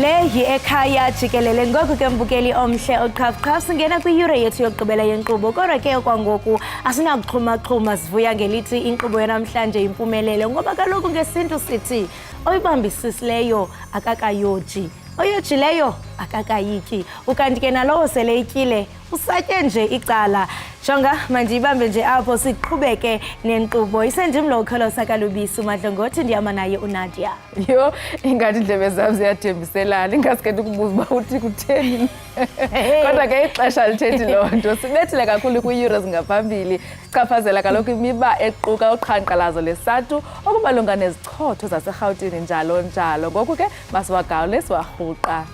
Le Ekhaya Jikelele ngoku ke mbukeli omhle oqhafqhaf singena kwiyure yethu yokugqibela yenkqubo kodwa ke kwangoku asinakuxhuma sivuya ngelithi inkqubo yanamhlanje impumelelo ngoba kaloku ngesintu sithi oyibambisisileyo akakayoji oyojileyo akakayiki ukanti ke nalowo sele ityile usatye nje icala jonga mandiyibambe nje apho siqhubeke nenkqubo isenjimlo ukholo sakalubisi umadlongothi ndihamba naye uNadia. Yho, ingathi indlebe zam ziyathembiselana ingaske ndikubuza uba uthi kutheni kodwa ke ixesha alithethi loo nto sibethile kakhulu kwiiyure zingaphambili sichaphazela kaloku imiba equka uqhankqalazo lesatu okumalunga nezichotho zaserhawutini njalo njalo ngoku ke masiwagawule siwarhuqa.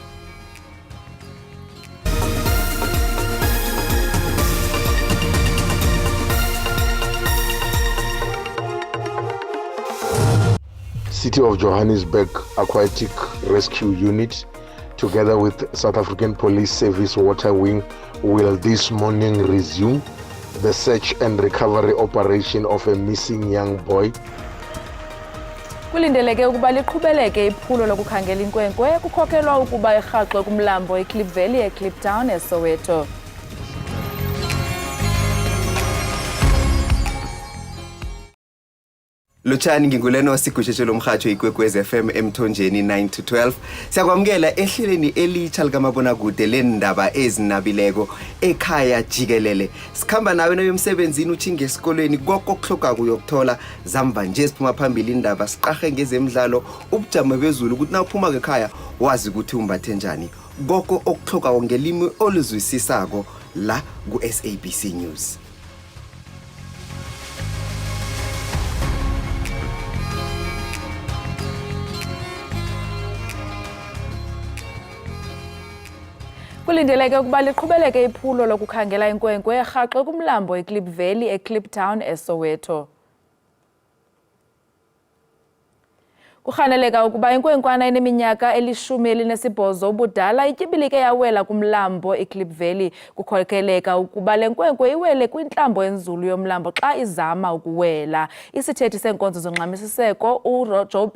City of Johannesburg Aquatic Rescue Unit, together with South African Police Service Water Wing, will this morning resume the search and recovery operation of a missing young boy. Kulindeleke ukuba liqhubeleke iphulo lokukhangela inkwenkwe kukhokelwa ukuba irhaxwe kumlambo eKlip Valley eKliptown eSoweto. Lutshani nginguleno sigushishe lomrhatsho ikwekwezi FM emthonjeni 9 to 12 siyakwamukela ehleleni elitsha likamabonakude lendaba ezinabileko ekhaya jikelele sikhamba nawe noyomsebenzini uthinge esikolweni konke okuhloka kuyokuthola zamba nje siphuma phambili indaba siqarhe ngezemidlalo ubujamo bezulu ukuthi nawuphuma ekhaya wazi ukuthi umbathe njani konke okuhloka ngelimi oluzwisisako la ku SABC News. Kulindeleke ukuba liqhubeleke iphulo lokukhangela inkwenkwe erhaxwe kumlambo eKlip Valley eKliptown eSoweto. Kukhaneleka ukuba inkwenkwana eneminyaka eli-18 ubudala ityibilike yawela kumlambo eKlip Valley kukhokeleka ukuba le nkwenkwe iwele kwintlambo enzulu yomlambo xa izama ukuwela. Isithethi senkonzo zongxamisiseko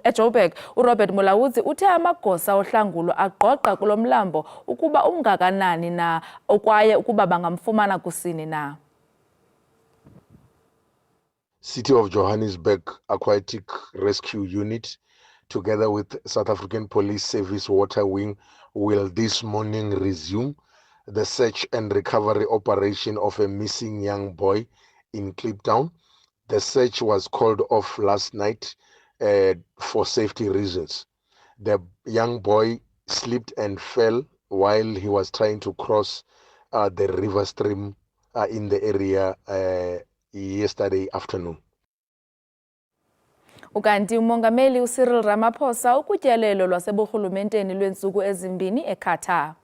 eJoburg uRobert Mulawuzi uthe amagosa ohlangulo agqogqa kulo mlambo ukuba ungakanani na okwaye ukuba bangamfumana kusini na. City of Johannesburg Aquatic Rescue Unit, together with South African Police Service Water Wing, will this morning resume the search and recovery operation of a missing young boy in Kliptown. The search was called off last night for safety reasons. The young boy slipped and fell while he was trying to cross the river stream in the area yesterday afternoon. Ukanti umongameli uCyril Ramaphosa ukutyelelo lwaseburhulumenteni lwentsuku ezimbini eKatar.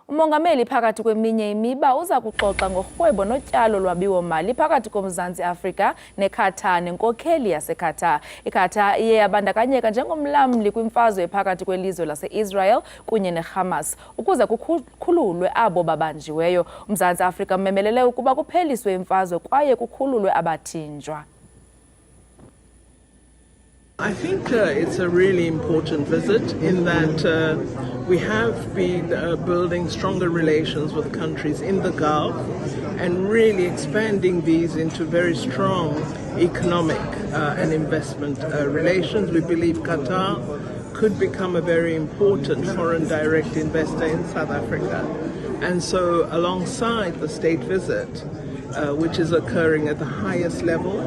Umongameli phakathi kweminye imiba uza kuxoxa ngorhwebo notyalo lwabiwo-mali phakathi koMzantsi Afrika neKatar nenkokheli yaseKatar. iKatar iye yabandakanyeka njengomlamli kwimfazwe phakathi kwelizwe lase-Israel kunye neHamas ukuze kukhululwe abo babanjiweyo. uMzantsi Afrika umemelele ukuba kupheliswe imfazwe kwaye kukhululwe abathinjwa. I think it's a really important visit in that we have been building stronger relations with countries in the Gulf and really expanding these into very strong economic and investment relations. We believe Qatar could become a very important foreign direct investor in South Africa. And so alongside the state visit, which is occurring at the highest level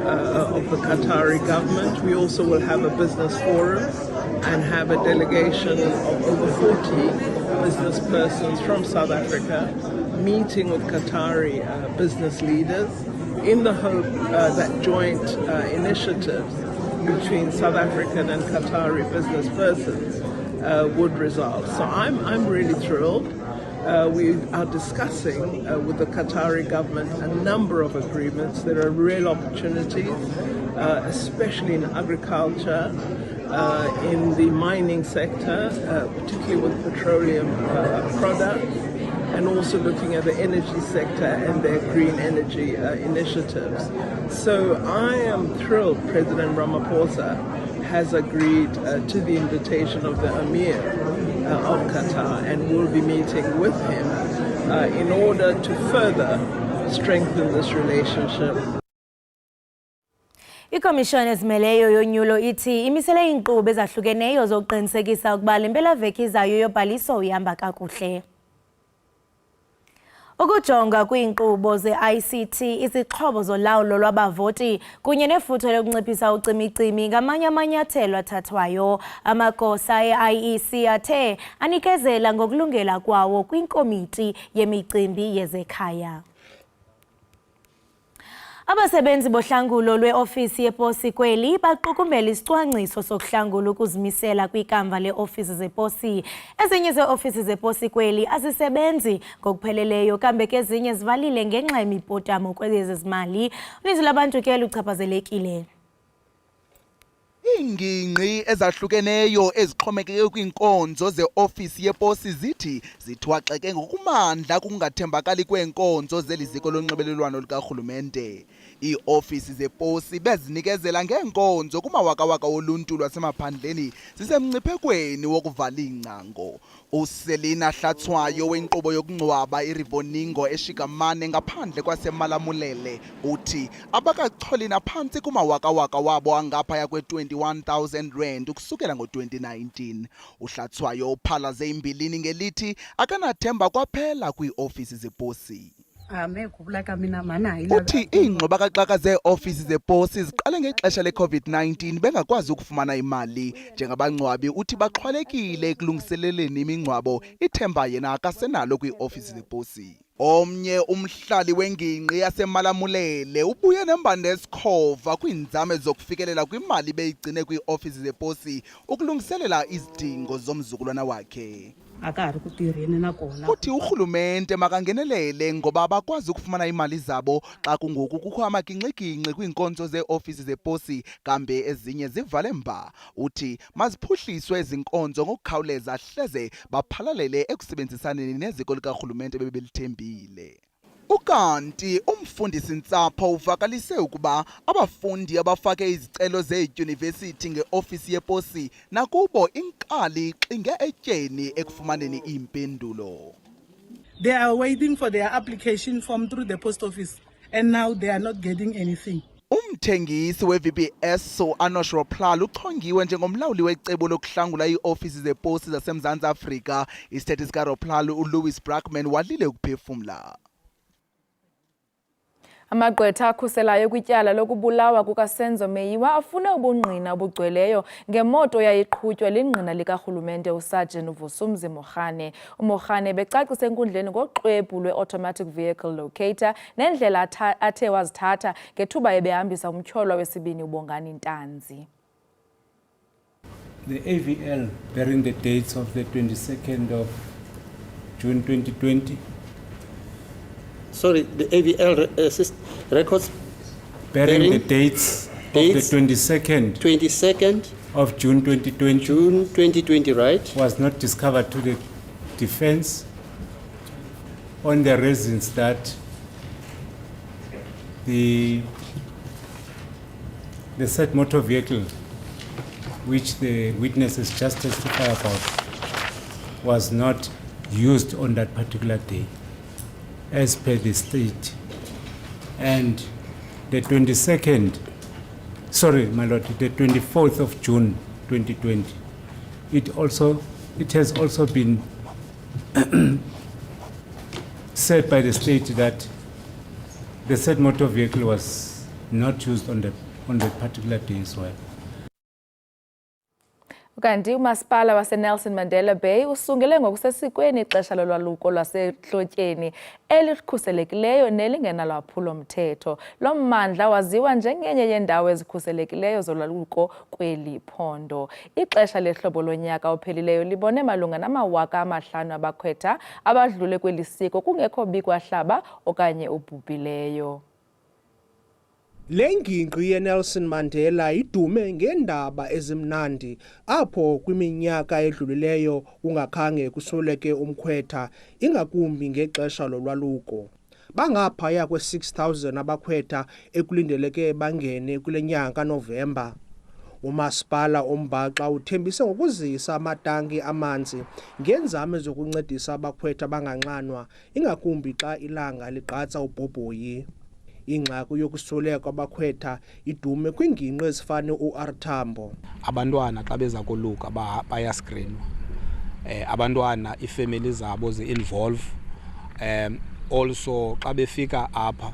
of the Qatari government, we also will have a business forum and have a delegation of over 40 business persons from South Africa meeting with Qatari business leaders in the hope that joint initiatives between South African and Qatari business persons would result. So I'm really thrilled. We are discussing with the Qatari government a number of agreements. There are real opportunities, especially in agriculture, in the mining sector, particularly with petroleum products, and also looking at the energy sector and their green energy initiatives. So I am thrilled President Ramaphosa has agreed to the invitation of the Emir of Qatar, and will be meeting with him in order to further strengthen this relationship. Ikomishoni ezimeleyo yonyulo ithi imisele iinkqubo ezahlukeneyo zokuqinisekisa ukuba le mpelaveki izayo yobhaliso uyihamba kakuhle. Ukujonga kwiinkqubo ze-ICT, izixhobo zolawulo lwabavoti kunye nefuthe lokunciphisa ucimicimi ngamanye amanyathelo athathwayo. Amagosa e-IEC athe anikezela ngokulungela kwawo kwinkomiti yemicimbi yezekhaya. Abasebenzi bohlangulo lwe-ofisi yeposi kweli baqukumbela isicwangciso sokuhlangula ukuzimisela kwikamva le-ofisi zeposi. Ezinye ze-ofisi zeposi kweli azisebenzi ngokupheleleyo, kambe ke ezinye zivalile ngenxa yemibhotamo kwezezimali. Uninzi lwabantu ke luchaphazelekile. Iingingqi ezahlukeneyo ezixhomekeke kwiinkonzo ze-ofisi yeposi zithi zithwaxeke ngokumandla kungathembakali kweenkonzo zeliziko lonxibelelwano likarhulumente. Ii-ofisi zeposi bezinikezela ngeenkonzo kumawakawaka oluntu lwasemaphandleni zisemngciphekweni wokuvala iingcango. uSelina Hlatswayo wenkqubo yokungcwaba irivoningo eshikamane ngaphandle kwasemalamulele uthi abakacholi naphantsi kumawakawaka wabo angaphaya kwe-21,000 rand ukusukela ngo-2019. uHlatswayo uphalaze imbilini ngelithi akanathemba kwaphela kwii-ofisi zeposi. Uthi iingxubakaxaka zee-ofisi zeposi ziqale ngexesha le-COVID-19 bengakwazi ukufumana imali. Njengabangcwabi uthi baxhwalekile ekulungiseleleni imingcwabo, ithemba yena akasenalo kwii-ofisi zeposi. Omnye umhlali wengingqi yasemalamulele ubuye nembande esikhova kwiinzame zokufikelela kwimali beyigcine kwii-ofisi zeposi ukulungiselela izidingo zomzukulwana wakhe. Uthi urhulumente makangenelele ngoba abakwazi ukufumana imali zabo xa kungoku kukho amaginxiginxi kwiinkonzo zee-ofisi zeposi, kambe ezinye zivale mba. Uthi maziphuhliswe ezi nkonzo ngokukhawuleza hleze baphalalele ekusebenzisaneni neziko likarhulumente bebelithembile. Ukanti umfundisi-ntsapho uvakalise ukuba abafundi abafake izicelo zeedyunivesithi nge-ofisi yeposi nakubo inkali ixinge etyeni ekufumaneni iimpendulo. They are waiting for their application form through the post office and now they are not getting anything. Umthengisi we-VBS Anosh Roplal uchongiwe njengomlawuli wecebo lokuhlangula ii-ofisi zeposi zaseMzantsi Afrika. Isithethe sikaRoplal uLouis Brackman walile ukuphefumla. Amagqwetha akhuselayo kwityala lokubulawa kukaSenzo Meyiwa afune ubungqina obugcweleyo ngemoto yayiqhutywa lingqina likarhulumente uSargeant Vusumuzi Mokhane. uMokhane becacise enkundleni ngoxwebhu lwe-automatic vehicle locator nendlela athe wazithatha ngethuba ebehambisa umtyholwa wesibini uBongani Ntanzi. The AVL bearing the dates of the 22nd of June 2020. Sorry, the AVL records Bearing the dates of the 22nd of June 2020. June 2020, right? Was not discovered to the defense on the reasons that the said motor vehicle, which the witnesses just testified about, was not used on that particular day, as per the state. And the 24th of June 2020, it has also been said by the state that the said motor vehicle was not used on the particular day as well. Ukanti umasipala waseNelson Mandela Bay usungele ngokusesikweni ixesha lolwaluko lwasehlotyeni elikhuselekileyo nelingenalwaphulo mthetho. Lo mmandla waziwa njengenye yendawo ezikhuselekileyo zolwaluko kweli phondo. Ixesha lehlobo lonyaka ophelileyo libone malunga nama-5,000 abakhwetha abadlule kweli siko kungekho bikwahlaba okanye ubhubhileyo. Le ngingqi yeNelson Mandela idume ngeendaba ezimnandi apho kwiminyaka edlulileyo ungakhange kusweleke umkhwetha ingakumbi ngexesha lolwaluko. Bangaphaya kwe-6,000 abakhwetha ekulindeleke bangene kule nyanga kaNovemba. Umasipala oMbaxa uthembise ngokuzisa amatanki amanzi ngenzame zokuncedisa abakhwetha abanganqanwa ingakumbi xa ilanga ligqatsa ubhobhoyi. Ingxaki yokusweleka kwabakhwetha idume kwiingingqi ezifana uArthambo. Abantwana xa beza koluka bayaskrinwa. Abantwana ifamily zabo ze-involve. Also xa befika apha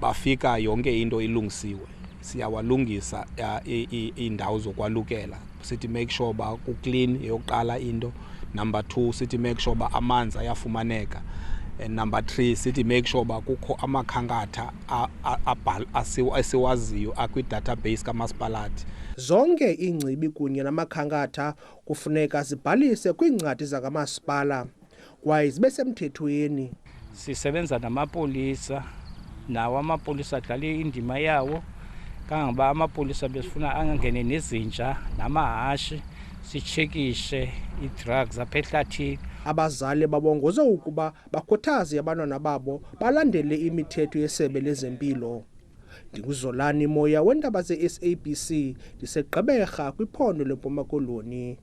bafika yonke into ilungisiwe. Siyawalungisa iindawo zokwalukela. Sithi make sure ba ku-clean yokuqala into. Number 2 sithi make sure ba amanzi ayafumaneka. And number 3 sithi make sure ba kukho amakhankatha asiwaziyo akwi-database kamasipalathi. Zonke iingcibi kunye namakhankatha kufuneka zibhalise kwiincwadi zakamasipala kwaye zibe semthethweni. Sisebenza namapolisa, nawo amapolisa adlala indima yawo kangangoba amapolisa besifuna angangene nezinja namahashi sitshekishe ii-drugs apha ehlathini. Abazali babongoza ukuba bakhuthaze abantwana babo balandele imithetho yesebe lezempilo. NdinguZolani Moya weendaba ze-SABC ndiseGqeberha kwiphondo leMpuma Koloni.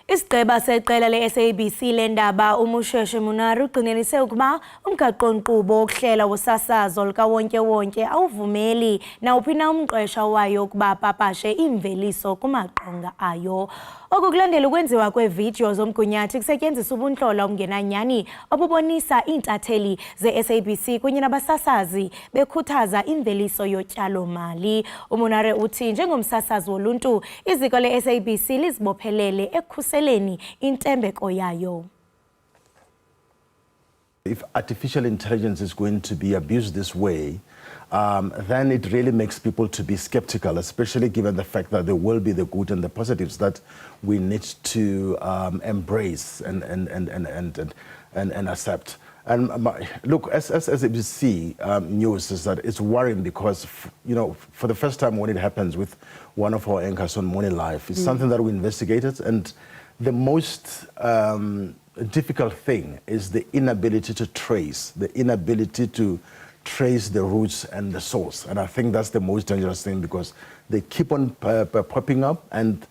Isigqeba seqela le-SABC leendaba uMusheshe Munari ugxininise ukuba umgaqo-nkqubo wokuhlela wosasazo lukawonke-wonke awuvumeli nawuphi na umqeshwa wayo ukuba apapashe iimveliso kumaqonga ayo. Oku kulandela ukwenziwa kweevidiyo zomgunyathi kusetyenziswa ubuntlola obungenanyani obubonisa iintatheli ze-SABC kunye nabasasazi bekhuthaza imveliso yotyalo-mali. uMunari uthi njengomsasazi woluntu iziko le-SABC lizibophelele ekukhuseleni intembeko yayo. If artificial intelligence is going to be abused this way, then it really makes people to be skeptical, especially given the fact that there will be the good and the positives that we need to embrace and accept. And look, as SABC news is that it's worrying because, you know, for the first time when it happens with one of our anchors on Morning Live, it's something that we investigated, and the most difficult thing is the inability to trace, the roots and the source. And I think that's the most dangerous thing because they keep on popping up and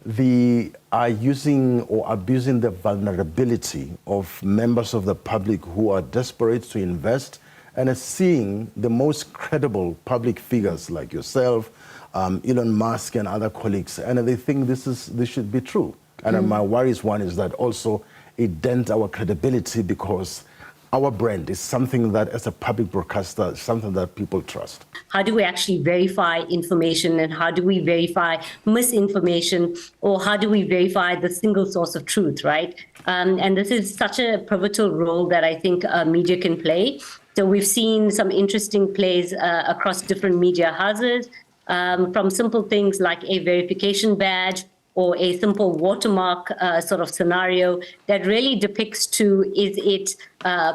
they are using or abusing the vulnerability of members of the public who are desperate to invest and are seeing the most credible public figures like yourself, Elon Musk and other colleagues, and they think this should be true. And my worries one is that also it dents our credibility because our brand is something that, as a public broadcaster, is something that people trust. How do we actually verify information, and how do we verify misinformation, or how do we verify the single source of truth, right? And this is such a pivotal role that I think media can play. So we've seen some interesting plays across different media houses, from simple things like a verification badge or a simple watermark sort of scenario that really depicts is it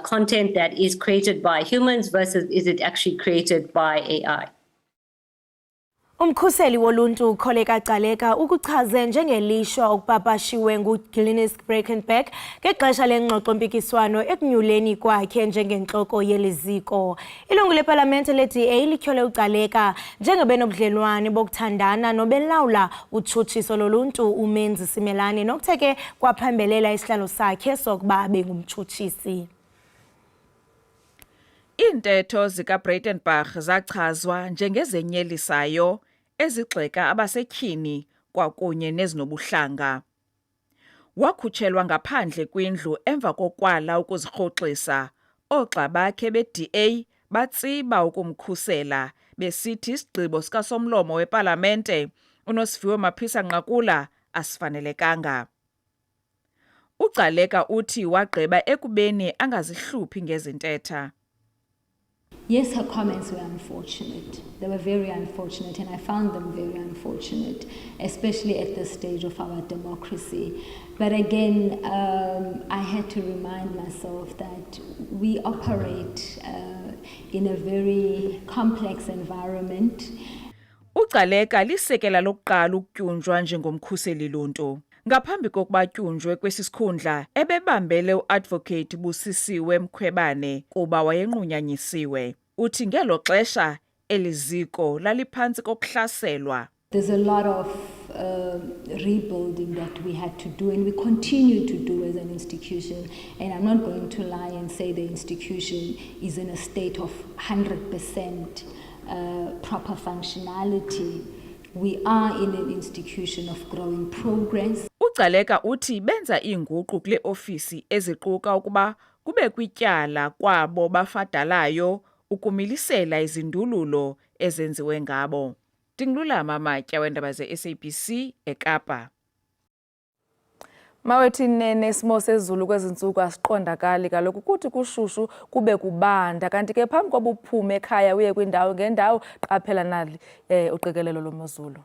content that is created by humans versus is it actually created by AI. Umkhuseli woluntu Kholeka Caleka ukuchaze njengelishwa okupapashiwe nguGuinness Brekenberg ngexesha lengxoxo-mpikiswano ekunyuleni kwakhe njengentloko yeliziko. Ilungu lepalamente le-DA lityhole uCaleka njengabenobudlelwane bokuthandana nobelawula utshutshiso loluntu uMenzi Simelane nokuthe ke kwaphembelela isihlalo sakhe sokuba abe ngumtshutshisi. Iintetho zikaBreitenbach zachazwa njengezenyelisayo ezigxeka abasetyhini kwakunye nezinobuhlanga. Wakhutshelwa ngaphandle kwindlu emva kokwala ukuzirhoxisa. Oogxa bakhe be-DA batsiba ukumkhusela besithi isigqibo sikasomlomo wepalamente uNosiviwe Maphisa-Nqakula asifanelekanga. uCaleka uthi wagqiba ekubeni angazihluphi ngezintetha. Yes, her comments were unfortunate. They were very unfortunate, and I found them very unfortunate, especially at this stage of our democracy. But again, I had to remind myself that we operate in a very complex environment. uCaleka lisekela lokuqala ukutyunjwa njengomkhuseli lonto. Ngaphambi kokuba atyunjwe kwesi sikhundla ebebambele uadvocate Busisiwe Mkhwebane kuba wayenqunyanyisiwe. Uthi ngelo xesha eliziko laliphantsi kokuhlaselwa. There's a lot of rebuilding that we had to do and we continue to do as an institution, and I'm not going to lie and say the institution is in a state of 100% proper functionality. We are in an institution of growing progress. Ucaleka uthi benza iinguqu kule ofisi eziquka ukuba kube kwityala kwabo bafadalayo ukumilisela izindululo ezenziwe ngabo. Ndingulama Amatya weendaba ze-SABC eKapa. Mawethi nene isimo sezulu kwezintsuku asiqondakali kaloku kuthi kushushu kube kubanda kanti ke phambi koba uphume ekhaya uye kwindawo ngendawo qaphela nali uqikelelo lomozulu.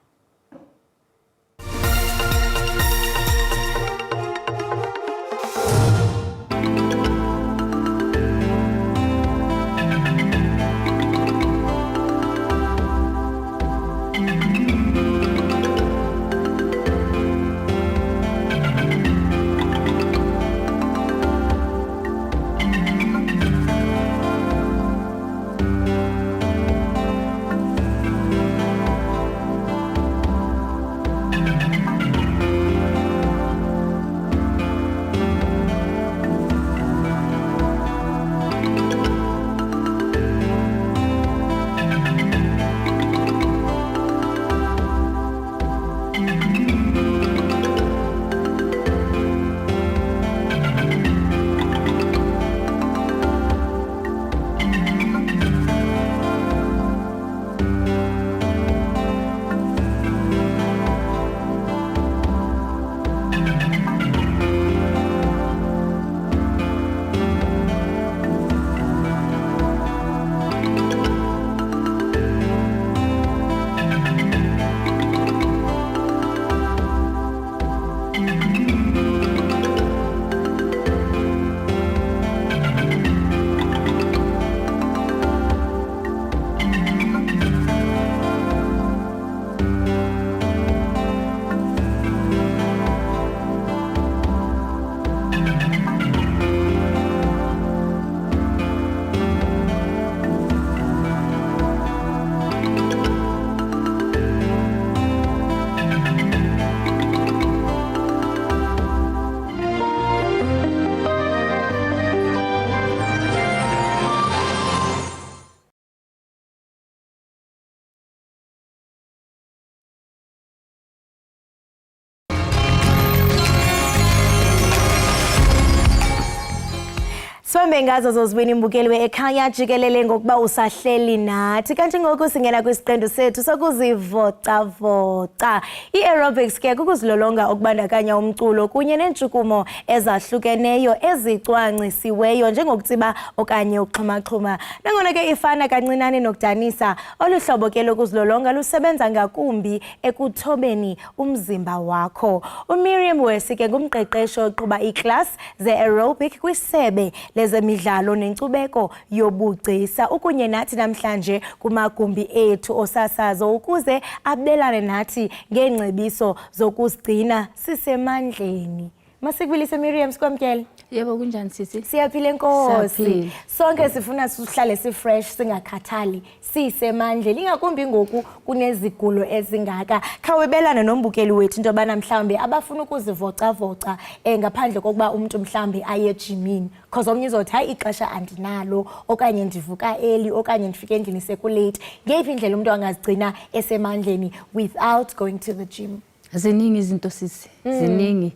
Swembe ngazo zozibini imbukeli we-Ekhaya Jikelele ngokuba usahleli nathi kanti ngoku singena kwisiqendu sethu sokuzivocavoca. I-aerobics ke kukuzilolonga okubandakanya umculo kunye neentshukumo ezahlukeneyo ezicwangcisiweyo njengokutsiba okanye ukuxhumaxhuma. Nangona ke ifana kancinane nokudanisa, olu hlobo ke lokuzilolonga lusebenza ngakumbi ekuthobeni umzimba wakho. uMiriam Wesi ke ngumqeqeshi oqhuba iiklasi ze-aerobic kwisebe lezemidlalo nenkcubeko yobugcisa ukunye nathi namhlanje kumagumbi ethu osasazo ukuze abelane nathi ngeengcebiso zokuzigcina sisemandleni. Masikubulise Miriam, sikwamkele. Yebo kunjani sisi? Siyaphila Nkosi. Sonke sifuna sihlale sifresh singakhathali sisemandleni ingakumbi ngoku kunezigulo ezingaka. Khawebelana nombukeli wethu into yobana mhlawumbe abafuna ukuzivocavoca ngaphandle kokuba umuntu mhlawumbe aye ejimini. Because omnye uzothi hayi ixesha andinalo okanye ndivuka early okanye ndifike endlini sekulate. Ngeyiphi indlela umuntu angazigcina esemandleni without going to the gym? Ziningi izinto sisi. Ziningi.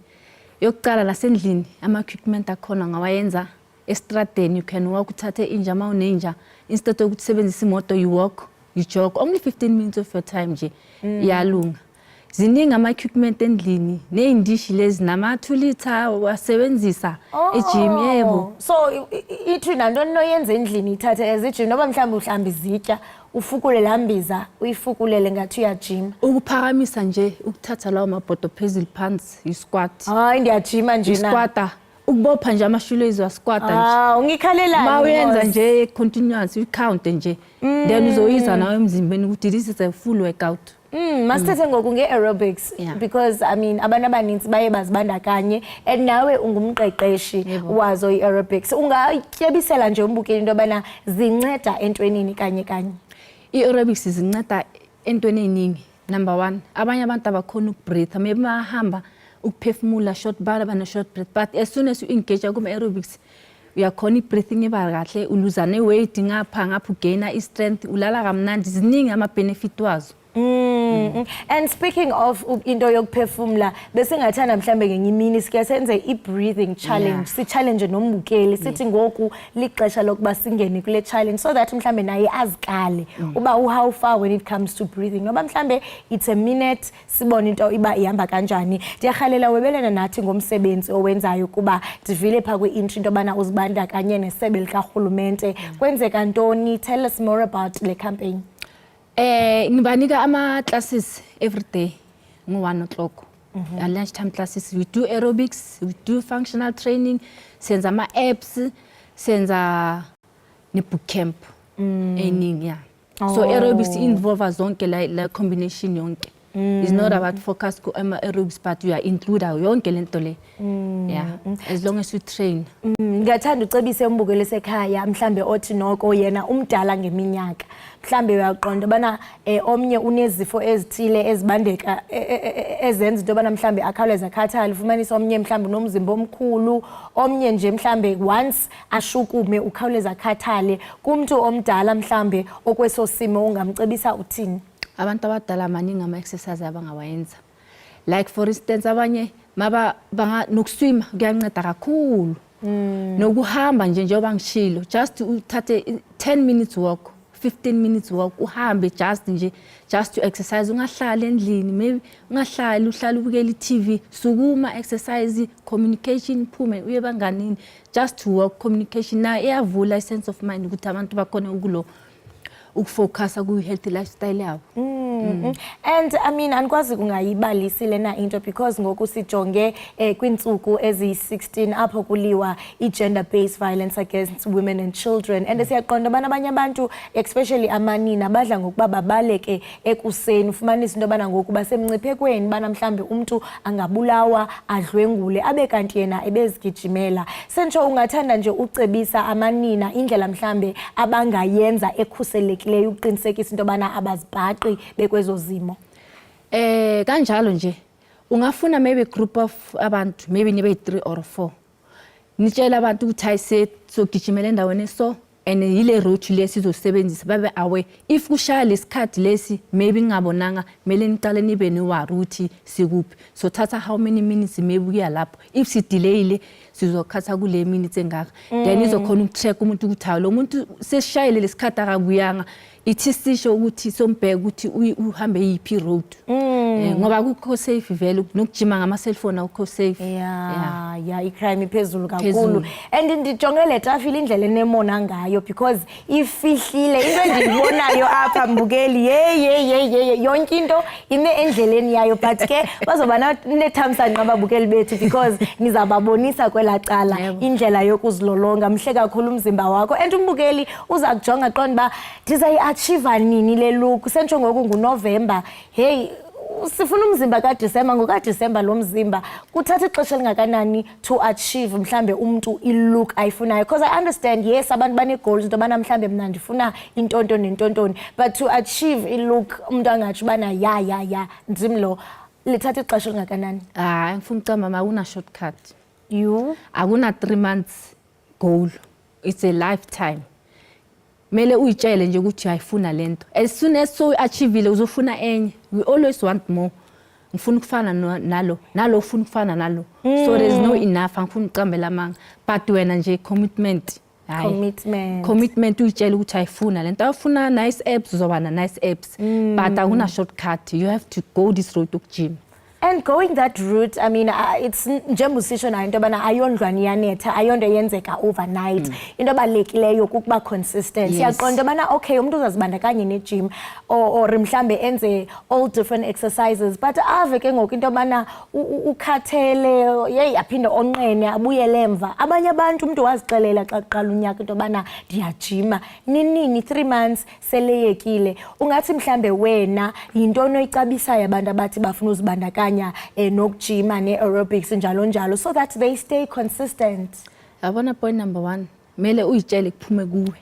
Yokuqala lasendlini ama-equipment akhona ngawayenza estradeni. You can walk, uthathe inja ma unenja instead of ukusebenzisa imoto, you walk, you jog only 15 minutes of your time nje iyalunga. Ziningi ama-equipment endlini ney'ndishi lezi nama-2 liter wasebenzisa ejim. Yebo, so ithi nantoni noyenza endlini ithathe ezijim noba mhlawumbe uhlamba izitya ufukule lambiza uyifukulele ngathi uyajima. Ukuphakamisa nje ukuthatha lawo mabhodo phezulu phansi i-squat. Hayi ndiyajima nje na. I-squatter ukubopha nje ama-shoelace wa-squatter nje. Ungikhalelani? Ma uyenza nje continuous u-count nje then uzoyiza nawe emzimbeni ukuthi this is a full workout. Masithethe ngoku nge-aerobics because I mean abantu abaninzi baye bazibandakanye and nawe ungumqeqeshi wazo i-aerobics. Ungatyebisela nje umbukeli into yobana zinceda entwenini kanye kanye? I-aerobics zinceda entweni eningi. Number 1, abanye abantu abakhona ukubreathe, maybe bahamba ukuphefumula short bana short breath, but as soon as you engage kuma-aerobics uyakhona i-breathing iba kahle, uluza ne-weight ngapha ugaina i-strength, ulala kamnandi, ziningi ama-benefit wazo. And speaking of into yokuphefumula, bese ngathanda mhlambe ngenye imini sike senze i-breathing challenge, si challenge nombukeli sithi ngoku lixesha lokuba singene kule challenge so that mhlambe naye azikale uba how far when it comes to breathing, noba mhlambe it's a minute sibone into iba ihamba kanjani. Ndiyarhalela webelena nathi ngomsebenzi owenzayo kuba ndivile pha kwi-intro into yobana uzibandakanye nesebe likarhulumente, kwenzeka ntoni? Tell us more about le campaign. Ngibanika ama-classes every day ngo-1 o'clock. Lunchtime classes, we do aerobics, we do functional training, senza ama-apps, senza ne-boot camp eningi, yeah. So aerobics involve zonke la combination yonke. It's not about focus ko aerobics, but you are include yonke lento le. Yeah, as long as you train. Ngathanda ucebise umbukeli esekhaya mhlambe othi noko yena umdala ngeminyaka, mhlambe uyaqonda bana omnye unezifo ezithile ezibandeka ezenza into bana mhlambe akhawuleza akhathale, ufumanisa omnye mhlambe nomzimba omkhulu, omnye nje mhlambe once ashukume ukhawuleza akhathale. Kumuntu omdala mhlambe okweso simo ungamcebisa uthini? Abantu abadala maningi ama-exercise abangawayenza, like for instance abanye nokuswima kuyanceda kakhulu, nokuhamba nje njengoba ngishilo, just uthathe 10 minutes walk, 15 minutes walk, uhambe just to exercise, ungahlali endlini, maybe ungahlali uhlala ubukela i-TV, sukuma exercise, communication phume uye banganini, just to walk, communication na iyavula i-sense of mind ukuthi abantu bakhona ukulo ukufocus ku-healthy lifestyle yabo. And I mean anikwazi kungayibalisile na into because ngoku sijonge kwintsuku eziyi-16 apho kuliwa i-gender based violence against women and children, and siyaqonda bana abanye abantu especially amanina badla ngokuba babaleke ekuseni, ufumanisa into yobana ngoku basemngciphekweni bana mhlambe umntu angabulawa adlwengule abe kanti yena ebezigijimela. Sentsho ungathanda nje ucebisa amanina indlela mhlambe abangayenza ekhuselekileyo ukuqinisekisa into yobana abazibhaqi bekwezo zimo? Kanjalo nje ungafuna maybe group of abantu, maybe nibe 3 or 4, nitshela abantu ukuthi ayise sogijimela endaweni so and yile route lesi sizosebenzisa, babe aware if kushaya lesikhathi lesi maybe ngabonanga mele niqale nibe niwari ukuthi sikuphi, so thatha how many minutes maybe kuya lapho, if si delayile sizokhatha kule minutes engaka, then izokhona ukucheck umuntu ukuthi lo muntu seshayile lesikhathi akakuyanga, ithi sisho ukuthi sombheka ukuthi uhambe yipi road, ngoba kukho safe vele nokujima ngama-cellphone akukho safe. Yeah, icrime iphezulu kakhulu, and ndijongele traffic indlela enemona ngayo because ifihlile into endiyibonayo apha mbukeli yonke into ime endleleni yayo, but ke bazoba nethamsanqa ababukeli bethu because nizababonisa kwela cala indlela yokuzilolonga, mhle kakhulu umzimba wakho, and umbukeli uza kujonga qonda ba ndizayi-achieve nini le look. Sentsho ngoku nguNovember, hey sifuna umzimba kaDisemba, ngokaDisemba lo mzimba kuthatha ixesha elingakanani to achieve mhlambe umuntu i-look ayifunayo, because I understand yes abantu bane-goals into yobana mhlambe mna ndifuna intontoni nentontoni, but to achieve i-look umuntu angatsho ubana ya ndim lo lithatha ixesha elingakanani? Ngifuna ucamba akuna shortcut, akuna 3 months goal, it's a lifetime. Mele uyitshele nje ukuthi ayifuna lento, as soon as so achieve uzofuna enye, we always want more. Ngifuna ukufana nalo ufuna ukufana nalo, so there's no enough. Ngifuna uqambela amanga, but wena nje commitment uyitshele ukuthi ayifuna lento, awufuna nice abs uzoba na nice abs, but akuna shortcut, you have to go this road ukujima. And going that route, I mean, it's njengoba usisho nayo into yobana ayondlwane iyanetha, ayonto yenzeka overnight. Into ebalulekileyo kukuba consistent. Siyaqonda yobana okay umuntu uzazibandakanye ne-gym or mhlambe enze all different exercises, but ave ke ngoku into yobana ukhathele aphinde onqene abuyele emva. Abanye abantu umuntu wazixelela xa kuqala unyaka into yobana ndiyajima nini 3 months seleyekile. Ungathi mhlambe wena yintoni oyicabisayo abantu abathi bafuna uzibandakanya nokujima ne-aerobics njalo so that they stay consistent? Yabona point number 1, mele uyitshele kuphume kuwe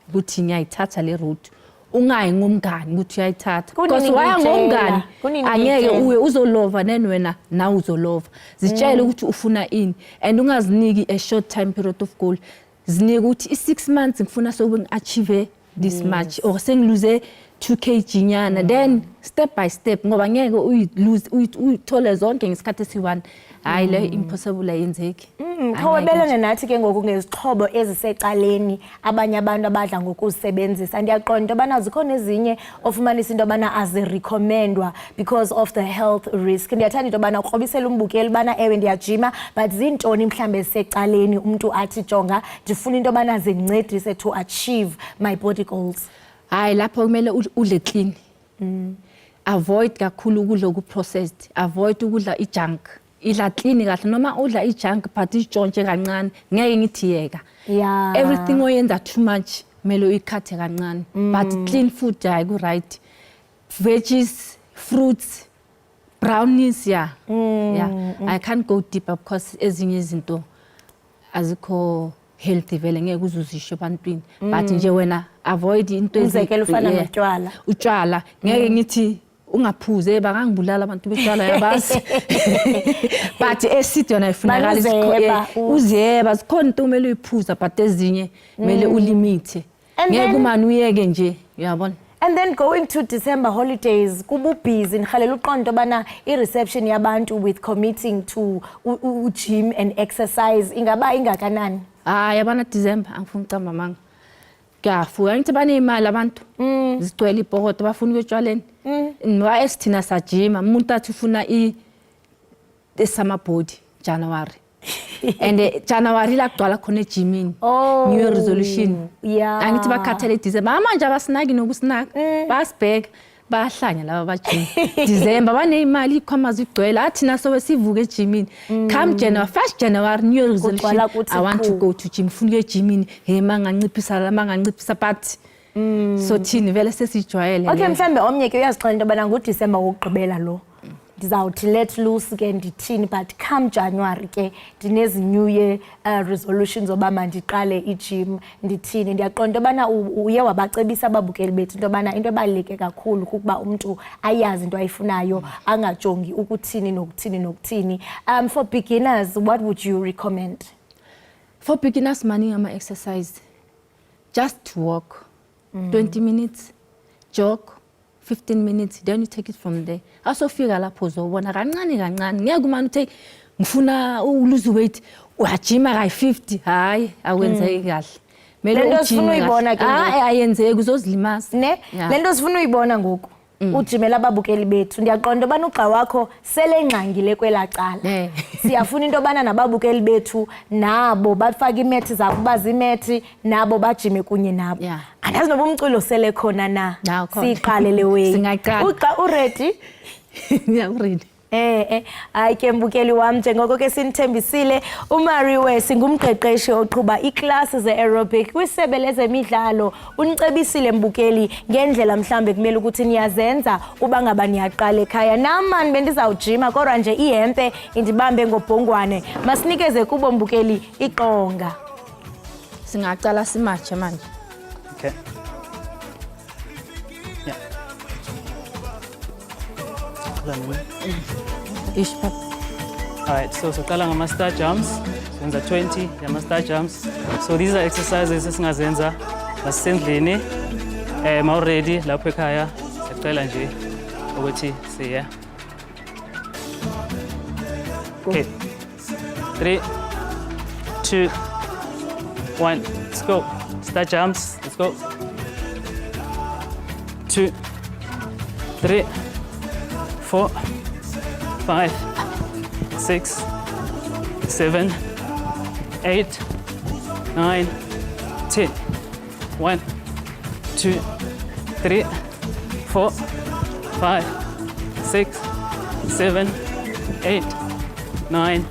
ukuthi ngiyayithatha le route, ungayi ngomngani ukuthi uyayithatha because Kunini waya ngitshela, ngomngani kunini angeke ngitshela. uye uzolova wena na uzolova zitshele ukuthi ufuna ini and ungaziniki a short time period of goal zinike ukuthi i6 months ngifuna sobe ngiachieve this much or sengiluze 2 kg nyana then step by step ngoba ngeke uyithole zonke ngesikhathi esi1 hayi le impossible ayenzeki. Khawabelane nathi ke ngoku ngezixhobo ezisecaleni abanye abantu abadla ngokuzisebenzisa ndiyaqonda into yobana zikhona ezinye ofumanisa into yobana azirecommendwa because of the health risk. Ndiyathanda into yobana ukrobisela umbukeli bana ewe ndiyajima but zintoni mhlambe ezisecaleni umuntu athi jonga ndifuna into yobana zindincedise to achieve my body goals. Hayi lapho kumele udle clean. Avoid kakhulu ukudla okuprocessed, avoid ukudla ijunk. Idla clean kahle noma udla ijunk but itshontshe kancane ngeke ngithi yeka. Yeah. Everything oyenza too much mele uyikhathe kancane but clean food hayi ku right. Veggies, fruits, brownies yeah. I can't go deeper because ezinye izinto azikho healthy vele ngeke uzuzisho ebantwini but nje wena avoid into ezekela ufana notshwala. Utshwala ngeke ngithi ungaphuze bangangibulala abantu betshwala yabazi but acid yona ifunakala uziyeba zikhona into kumele uyiphuza but ezinye kumele ulimite ngeke umani uyeke nje uyabona. And then going to December holidays, kubu busy ngihalela uqondo bana i-reception yabantu with committing to gym and exercise ingaba ingakanani? Yabana December angifuni ucamba manga. Kuyafuka ngithi bane imali abantu zigcwele ibhokodo bafuna ukutshwaleni. Nwa esithina sajima umuntu athi ufuna summer body January. And January la kugcwala khona ejimini. New Year resolution. Yeah. Angithi bakhathele December manje abasinaki nokusinaka basibheka bahlanya laba bajima. December banezimali ikhoma zigcwele athina sobe sivuka ejimini. Come January 1st January New Year resolution. I want to go to gym funa ejimini. Hey manganciphisa la manganciphisa but so thini vele sesijwayele. Okay mhlambe omnye ke uyazixolela into bana ngoDecember wokugqibela lo. Ndizawuthi let loose ke ndithini but come January ke dinezi new year resolutions oba mandiqale igym ndithini ndiyaqonda bana uye wabacebisa ababukeli bethu into bana into ebaleke kakhulu kukuba umuntu ayazi into ayifunayo angajongi ukuthini nokuthini. For beginners what would you recommend? For beginners maningi ama exercise. Just walk 20 minutes, jog 15 minutes, then you take it from there. Asofika lapho uzobona kancane ngeke umani uthe ngifuna lose weight uyajima ka50 hayi akwenzeki kahle. Lento sifuna uyibona ke ayenzeki uzozilimaza ne lento sifuna uyibona ngoku ujimela ababukeli bethu ndiyaqonda bana ugxa wakho sele ngqangile kwelacala siyafuna into bana nababukeli bethu nabo bafaka imethi zabo bazimethi nabo bajime kunye nabo andazi noba umculo sele khona na siqalele way ugxa uready ready. Hayi ke mbukeli wami njengoko ke sinithembisile uMarie singumqeqeshi oqhuba iclasses ze-aerobic kwisebe lezemidlalo unicebisile mbukeli ngendlela mhlambe kumele ukuthi niyazenza uba ngaba niyaqala ekhaya namani bendizawujima kodwa nje ihempe indibambe ngobhongwane masinikeze kubo mbukeli iqonga singaqala simatshe manje. Okay. Alright, so qala ngama star jumps, senza 20 yama star jumps. So these are exercises esingazenza nasendlini ma ready lapho ekhaya sicela nje ukuthi siya. Okay. 3 2 1 let's go. Star jumps, let's go. 2 3 4 5 6 7 8 9 10 1 2 3 4 5 6 7 8 9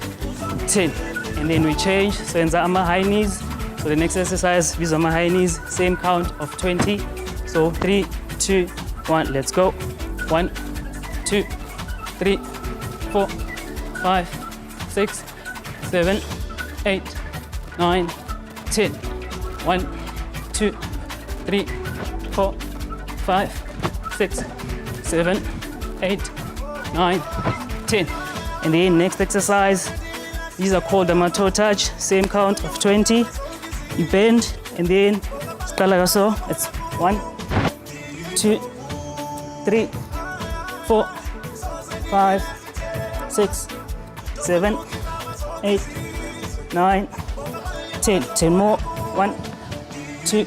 10 and then we change so enza ama high knees. So the next exercise is on my high knees, same count of 20. So 3 2 1 let's go. 1 2 3 4 5 6 7 8 9 10 1 2 3 4 5, 6, 7, 8, 9, 10. And then next exercise, these are called the toe touch, same count of 20. You bend and then start like so. It's 1, 2, 3, 4, 5, 6, 7, 8, 9, 10. 10 more. 1, 2,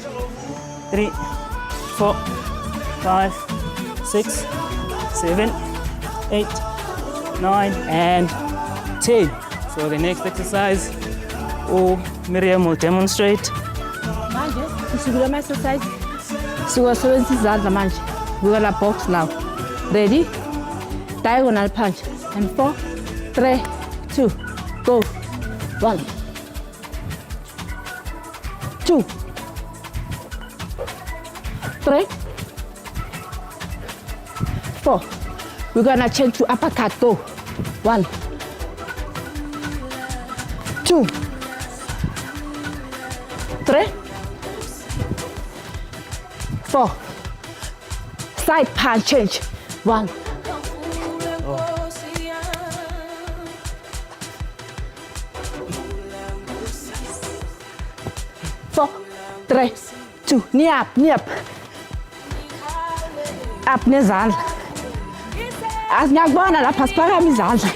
3, 4, 5, 6, 7, 8, 9, and 10. So the next exercise, Miriam will demonstrate. Manje, usikule exercise. Siwasebenzisa izandla manje. We got a box now. Ready? Diagonal punch. And 4, 3, 2, go. 1, 2, 3, 4. We're gonna change to uppercut. Go. 1, 2, 3, 4. Side punch change. 1. 4, 3, 2. Knee up, knee up. Up nezandla. Asingakubona lapha siphakama izandla.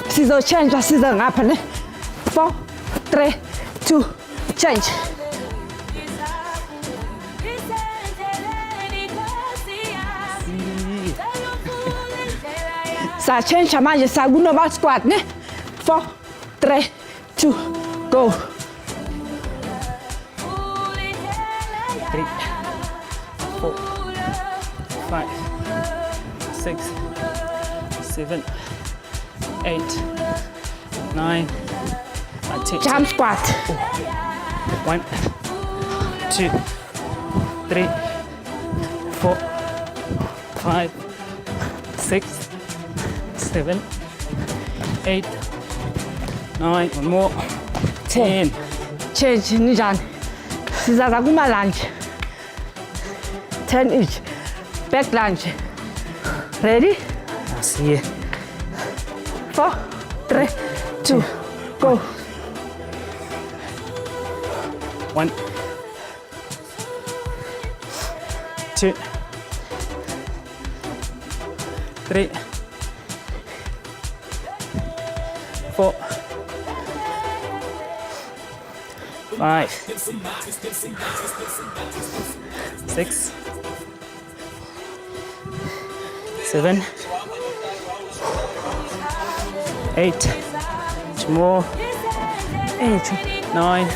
Sizochange size ngapha ne. 4, 3, 2, change. Sa change manje sakuno squat ne. 4, 3, 2, go. 3, 4, 5, 6, 7, 8, 9, 10. Jump squat. 1, 2, 3, 4, 5, 6, 7, 8, 9. One more. 10. Change njani. Sizaza kuma lunge. 10 each. Back lunge. Ready? I see it. 4, 3, 2, go. 1, 2, 3, 4, 5, 6, 7, 8, 2 more, 8, 9,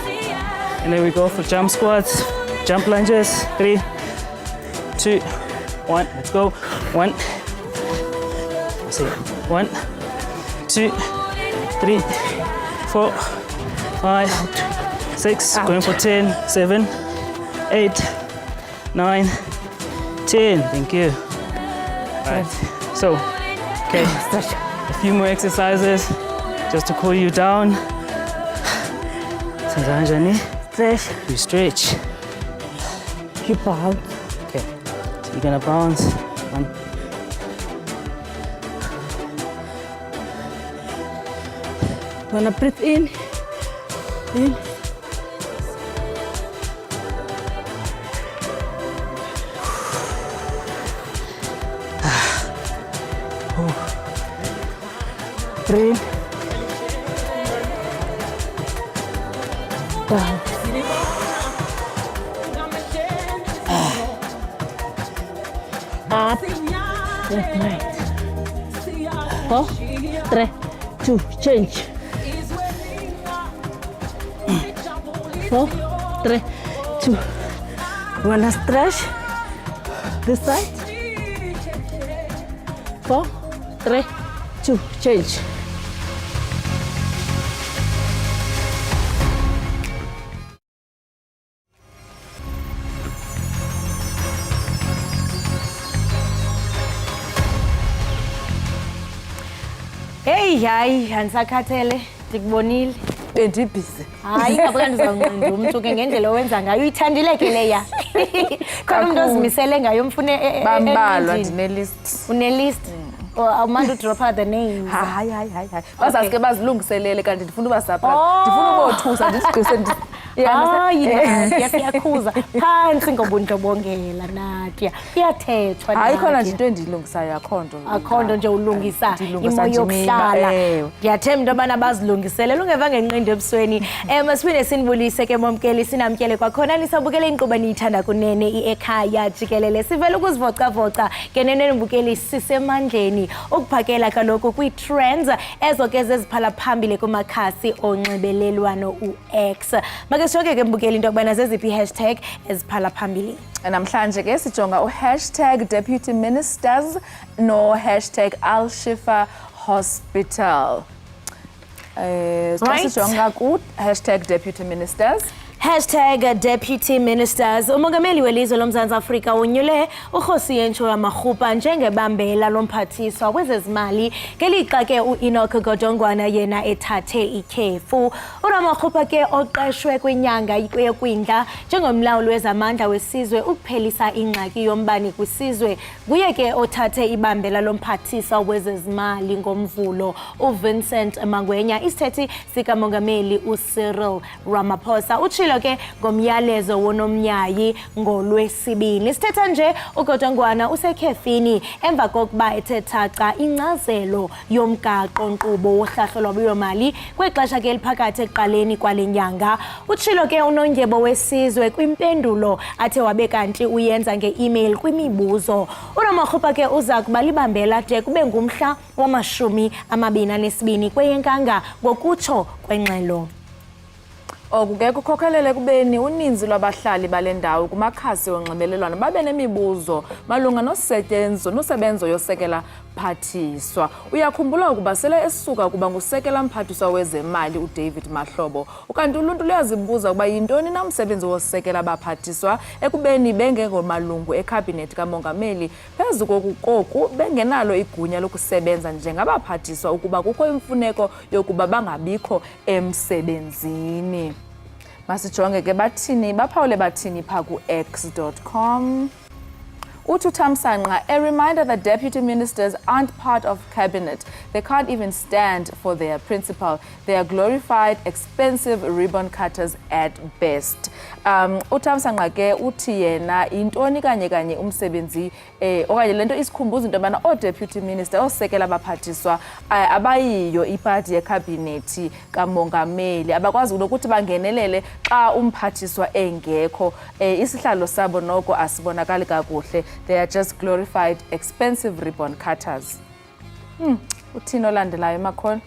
and then we go for jump squats, jump lunges. 3, 2, 1. Let's go. 1. Let's see. 1, 2, 3, 4, 5, 6. Going for 10. 7, 8, 9, 10. Thank you. Right. So, okay. A few more exercises just to cool you down. Stretch. You stretch. You bounce. Okay. So you're gonna bounce. 1. Gonna breathe in. In. Breathe. Down. Up. Left, right. 4, 3, 2, change. 4, 3, 2. Wanna stretch this side? 4, 3, 2, change. Hey, hayi, andisakhathele, ndikubonile. bendibhizi. Hayi ngabe ndizawunqanda umuntu ke ngendlela owenza ngayo uyithandile ke leya. Khona umuntu ozimisele ngayo mfune bambalwa ndine-list. Une-list? Awumanda udropha the names. Hayi. Bazaske bazilungiselele kanti ndifuna uba surprise. Ndifuna ubothusa ndisigqise hayi siyakhuza phansi ngobundlobongela Nadia iyathethwa hayi khona nje into endilungisayo akho nto nje ulungisa imo yokuhlala ndiyathemba into yobana bazilungiselele ungeva ngenqindi ebusweni masiphinde sinibulise ke momkeli sinamkele kwakhona lisabukele inkqubo eniyithanda kunene i-Ekhaya Jikelele sivele ukuzivocavoca ke nene nibukeli sisemandleni ukuphakela kaloku kwi-trends ezo ke zeziphala phambili kumakhasi onxibelelwano u-X Shoke ke mbukeli into yokubana zeziphi hashtag eziphala phambili. Namhlanje ke sijonga hashtag Deputy Ministers no hashtag Al-Shifa Hospital. Sijonga ku hashtag Deputy Ministers. Hashtag Deputy Ministers. Umongameli welizwe loMzantsi Afrika unyule uRhosiyensho Yamarhupa njengebambela lomphathiswa wezezimali ngelixa ke uEnoch Godongwana yena ethathe ikhefu. uRamarhupa ke oqeshwe kwinyanga yekwindla njengomlawuli wezamandla wesizwe ukuphelisa ingxaki yombane kwisizwe kuye ke othathe ibambela lomphathiswa wezezimali ngomvulo uVincent Mangwenya isithethi sikamongameli uCyril Ramaphosa utshilo ke ngomyalezo wonomnyayi ngolwesibini sithetha nje uGodongwana usekhefini emva kokuba ethethaca incazelo yomgaqo nkqubo wohlahlo lwabiwo-mali kwexesha ke liphakathi ekuqaleni kwale nyanga utshilo ke unondyebo wesizwe kwimpendulo athe wabe kanti uyenza nge-email kwimibuzo uRamarhupa ke uza kuba libambela de kube ngumhla wama-22 kweyenkanga ngokutsho kwengxelo oku ke kukhokhelele kubeni uninzi lwabahlali bale ndawo kumakhasi onxibelelwano babe nemibuzo malunga nosebenzo yosekela mphathiswa uyakhumbula ukuba sele esuka kuba ngusekela mphathiswa wezemali uDavid Mahlobo ukanti uluntu luyazibuza ukuba yintoni na umsebenzi wosekela abaphathiswa ekubeni bengengomalungu ekhabhinethi kamongameli phezu koku bengenalo igunya lokusebenza njengabaphathiswa ukuba kukho imfuneko yokuba bangabikho emsebenzini. Masijonge ke bathini baphawule bathini pha ku-x.com. Uthamsanqa, a reminder that deputy ministers aren't part of cabinet. They can't even stand for their principal. They are glorified, expensive ribbon cutters at best. Uthamsanqa ke uthi yena intoni kanye umsebenzi okanye lento isikhumbuza into yobana o-deputy minister osekela abaphathiswa abayiyo ipati yekhabhinethi kamongameli abakwazi nokuthi bangenelele xa umphathiswa engekho isihlalo sabo noko asibonakali kakuhle. They are just glorified, expensive ribbon cutters. Uthini olandelayo Makhona?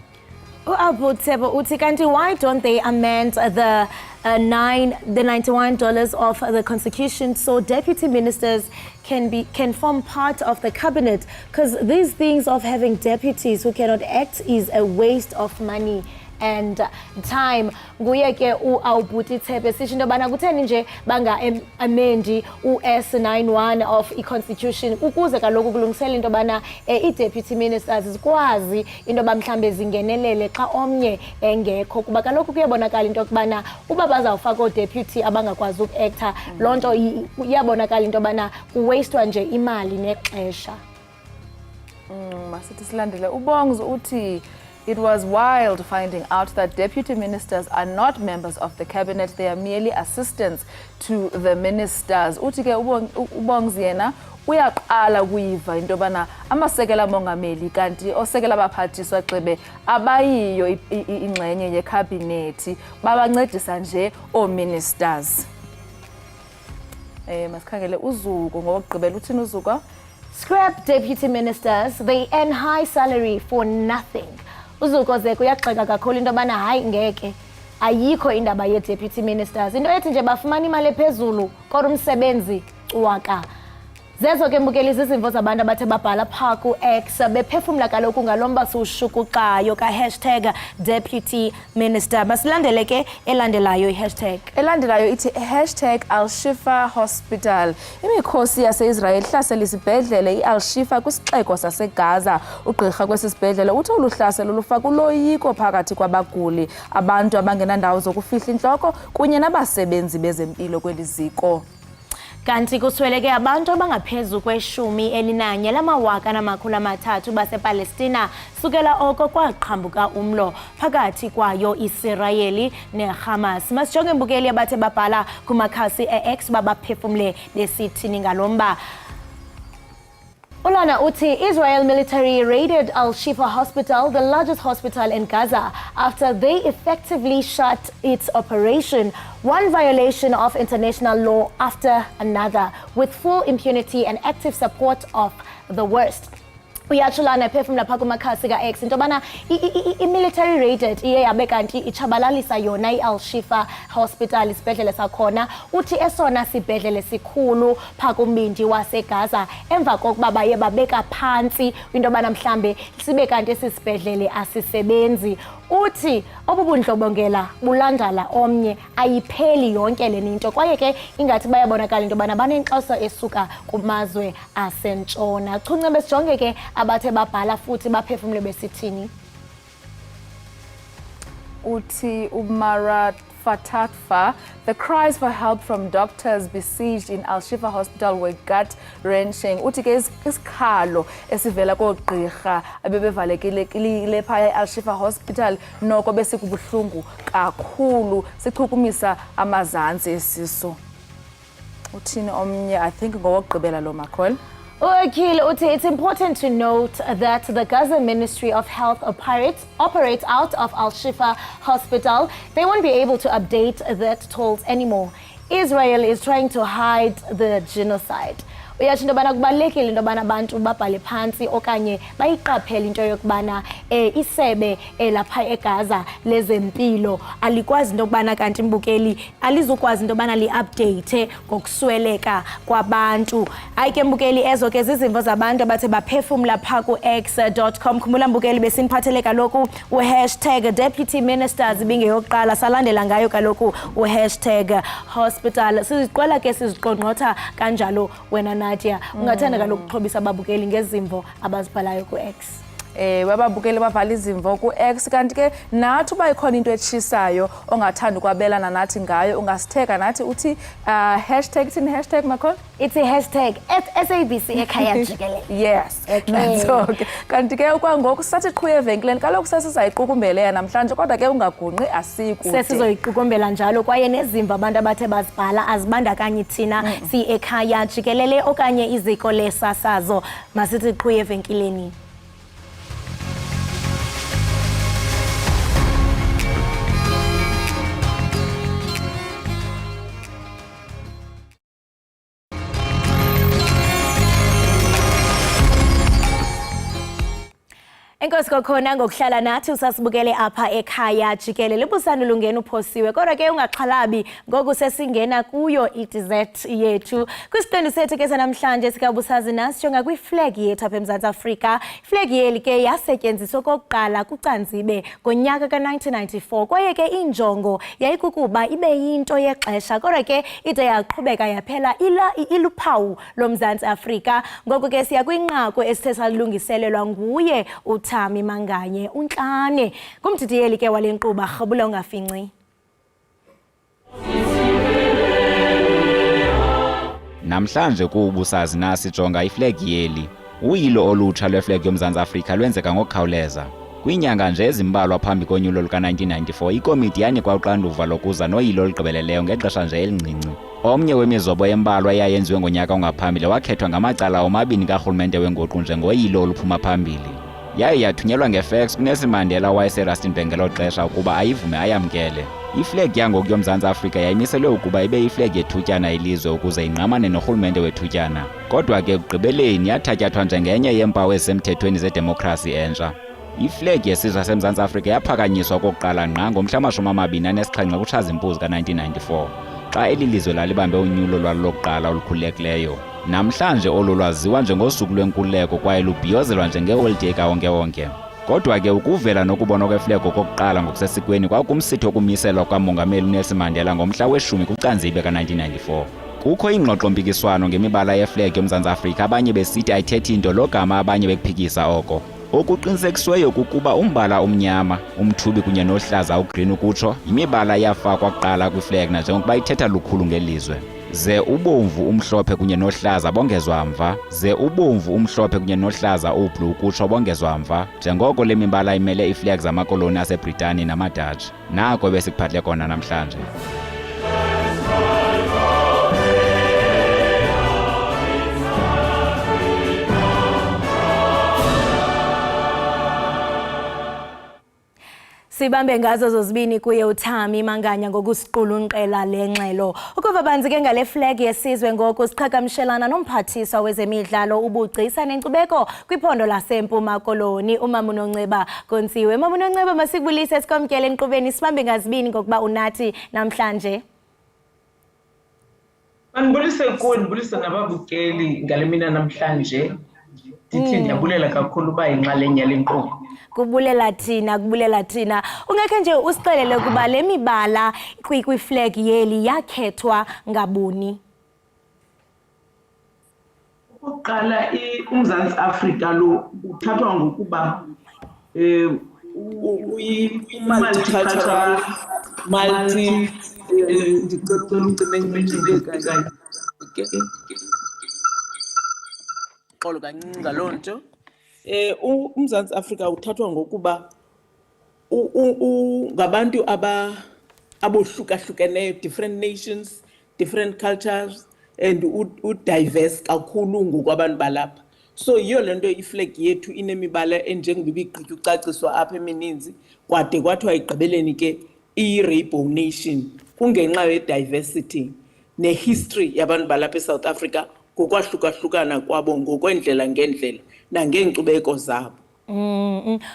Uthi kanti why don't they amend the $91 of the Constitution so deputy ministers can form part of the cabinet? Because these things of having deputies who cannot act is a waste of money and time. Nguye ke uAwubhuti Tshepe sisho into yobana kutheni nje banga-amendi u-S91 of i-Constitution ukuze kaloku kulungisela into yobana i-deputy ministers zikwazi into yoba mhlawumbe zingenelele xa omnye engekho kuba kaloku kuyabonakala into yokubana uba bazawufaka oo-deputy abangakwazi uku-acta loo nto iyabonakala into yobana kuwastwa nje imali nexesha. Masithi silandele uBongs uthi it was wild finding out that deputy ministers are not members of the cabinet. They are merely assistants to the ministers. Uthi ke uBongs yena uyaqala kuyiva into yobana amasekela mongameli kanti osekela abaphathiswa xebe abayiyo ingxenye yekhabhinethi babancedisa nje oo-ministers. Masikhangele uZuko ngokugqibela uthini uZuko? Scrap deputy ministers, they earn high salary for nothing. Uzuko ze kuyagxeka kakhulu into yobana hayi ngeke ayikho indaba ye-deputy ministers into ethi nje bafumana imali ephezulu kodwa umsebenzi waka. Zezo ke mbukeli izimvo zabantu abathe babhala pha ku X bephefumla kaloku ngalomba siwushukuqayo ka #deputy minister. Masilandele ke elandelayo i-hashtag. Elandelayo ithi #Al-Shifa Hospital. Imikhosi yase-Israel ihlasela isibhedlele i-Al-Shifa kwisixeko saseGaza. Ugqirha kwesi sibhedlele uthi olu hlaselo lufaka uloyiko phakathi kwabaguli, abantu abangenandawo zokufihla intloko kunye nabasebenzi bezempilo kweli ziko. Kanti kusweleke abantu abangaphezu kwe-11,300 basePalestina sukela oko kwaqhambuka umlo phakathi kwayo Isirayeli neHamas. Masijonge mbukeli abathe babhala kumakhasi e-X babaphefumle besithini ngalomba. Ulana uthi Israel military raided Al-Shifa Hospital, the largest hospital in Gaza, after they effectively shut its operation. One violation of international law after another, with full impunity and active support of the worst. Uyatshulana phefumla pha kumakhasi ka-X into yobana i-military raided iye yabe kanti itshabalalisa yona i-Al-Shifa Hospital isibhedlele sakhona. Uthi esona sibhedlele sikhulu pha kumbindi waseGaza emva kokuba baye babeka phantsi into yobana mhlambe sibe kanti esi sibhedlele asisebenzi. Uthi obubundlobongela bulandala omnye, ayipheli yonke le nto kwaye ke ingathi bayabonakala into yobana banenkxaso esuka kumazwe asentshona. Chunce besijonge ke abathe babhala futhi baphefumle besithini. Uthi Umara Fatatfa, the cries for help from doctors besieged in Al-Shifa Hospital were gut-wrenching. Uthi ke isikhalo esivela koogqirha abebevalekile phaya e-Al-Shifa Hospital noko besikubuhlungu kakhulu, sichukumisa amazantsi esiso. Uthini omnye, I think ngowokugqibela lo Macron. Ukile uthi it's important to note that the Gaza Ministry of Health operates out of Al-Shifa Hospital. They won't be able to update that tolls anymore. Israel is trying to hide the genocide. Uyatsho into yobana kubalulekile into yobana abantu babhale phantsi okanye bayiqaphele into yokubana isebe lapha eGaza lezempilo alikwazi into yokubana kanti mbukeli alizukwazi into yobana li-update ngokusweleka kwabantu. Hayi ke mbukeli ezo ke zizimvo zabantu abathe baphefumla pha ku-x.com. Khumbula mbukeli besiniphathele kaloku u-deputy ministers ibingeyokuqala, salandela ngayo kaloku u-hospital. Siziqwela ke siziqongqotha kanjalo wena Nadia, ungathanda kaloku ukuxhobisa ababukeli ngezimvo abazibhalayo ku-X. Wababukeli babhala izimvo ku-X, kanti ke nathi uba ikhona into etshisayo ongathanda ukwabelana nathi ngayo ungasitheka nathi uthi ithini hashtag Macron? Ithi #SABC Ekhaya Jikelele. Yes, okay. Kanti ke okwangoku sathi qhu evenkileni kaloku sesizayiqukumbela namhlanje kodwa ke ungagungqi asikude. Sesizoyiqukumbela njalo kwaye nezimvo abantu abathe bazibhala azibandakanyi thina si-Ekhaya Jikelele okanye iziko lesasazo. Masithi qhu evenkileni. Enkosi kokhona ngokuhlala nathi usasibukele apha Ekhaya Jikelele. Busana ulungena uphosiwe kodwa ke ungaxhalabi ngoku sesingena kuyo i-dessert yethu. Kwisitendi sethu ke sanamhlanje sikabusazi nasi jonga kwi-flag yethu apha eMzantsi Afrika. Flag yeli ke yasetyenziswa okokuqala kuCanzibe ngonyaka ka-1994 kwaye ke injongo yayikukuba ibe yinto yexesha kodwa ke ide yaqhubeka yaphela iluphawu loMzantsi Afrika. Ngoku ke siya kwinqaku esithe salungiselelwa nguye Thami Manganye untlane kumdidiyeli ke wale nkqubo rhabula ungafinci. Namhlanje kubusazi nasi jonga iflag yeli. Uyilo olutsha lweflag yoMzantsi Afrika lwenzeka ngokukhawuleza. Kwinyanga nje ezimbalwa phambi konyulo luka-1994 ikomiti yanikwa uxanduva lokuza noyilo olugqibeleleyo ngexesha nje elincinci. Omnye wemizobo embalwa eyayenziwe ngonyaka ongaphambili wakhethwa ngamacala omabini karhulumente wenguqu njengoyilo oluphuma phambili. Yaye yathunyelwa ngefax kuNelson wayeseRustenburg ngelo xesha ukuba ayivume ayamkele. Iflag yangoku yoMzantsi Afrika yayimiselwe ukuba ibe iflag yethutyana ilizwe ukuze ingqamane norhulumente wethutyana. Kodwa ke ekugqibeleni yathatyathwa njengenye yeempawu ezisemthethweni zedemokhrasi entsha. Iflag yesizwe saseMzantsi Afrika yaphakanyiswa okokuqala ngqa ngomhla wama-27 kuTshazimpuzi ka-1994 xa eli lizwe lalibambe unyulo lwalo lokuqala olukhululekileyo. Namhlanje olu lwaziwa njengosuku lwenkululeko kwaye lubhiyozelwa njengeholide kawonke-wonke. Kodwa ke ukuvela nokubonwa kweflegi okokuqala ngokusesikweni kwakumsitho okumiselwa kwamongameli uNelson Mandela ngomhla we-10 kuCanzibe ka-1994. Kukho ingxoxo-mpikiswano ngemibala yeflegi yoMzantsi Afrika, abanye besithi ayithethi into logama, abanye bekuphikisa oko. Okuqinisekisiweyo kukuba umbala omnyama, umthubi kunye nohlaza ugreen ukutsho, yimibala yafakwa kuqala kwiflegi nanjengokuba ithetha lukhulu ngelizwe. Ze ubomvu umhlophe kunye nohlaza bongezwa mva, ze ubomvu umhlophe kunye nohlaza ublue ukutsho bongezwa mva, njengoko le mibala imele iiflegi zamakoloni aseBritani namaDatshi. Nako besikuphathele kona namhlanje. Sibambe ngazo zozibini kuye uThami Manganya ngokusiqulunqela le ngxelo. Ukuva banzi ke ngale flag yesizwe ngoku siqhagamshelana nomphathiswa wezemidlalo ubugcisa nenkcubeko kwiphondo laseMpuma Koloni uMama uNonceba Kontsiwe. Mama uNonceba, masikubulise sikwamkele enkqubeni, sibambe ngazibini ngokuba unathi namhlanje. Mandibulise kuwe, ndibulise nababukeli ngale mina namhlanje. Ndithi ndiyabulela kakhulu uba yinxalenye yale nkqubo. Kubulela thina. Ungekhe nje usixelele ukuba le mibala kwiflag yeli yakhethwa ngabuni? Okokuqala, uMzantsi Afrika lo uthathwa ngokuba multicultural, ndicela umcimbi xolo kancinci ngaloo nto. uMzantsi Afrika uthathwa ngokuba ngabantu abohlukahlukeneyo, different nations, different cultures, and diverse kakhulu ngokwabantu balapha. So yiyo le nto iflag yethu inemibala enjengoba igqitya ucaciswa apha emininzi, kwade kwathiwa igqibeleni ke i-Rainbow Nation, kungenxa ye-diversity ne-history yabantu balapha eSouth Africa ngokwahlukahlukana kwabo ngokwendlela ngendlela nangeenkcubeko zabo.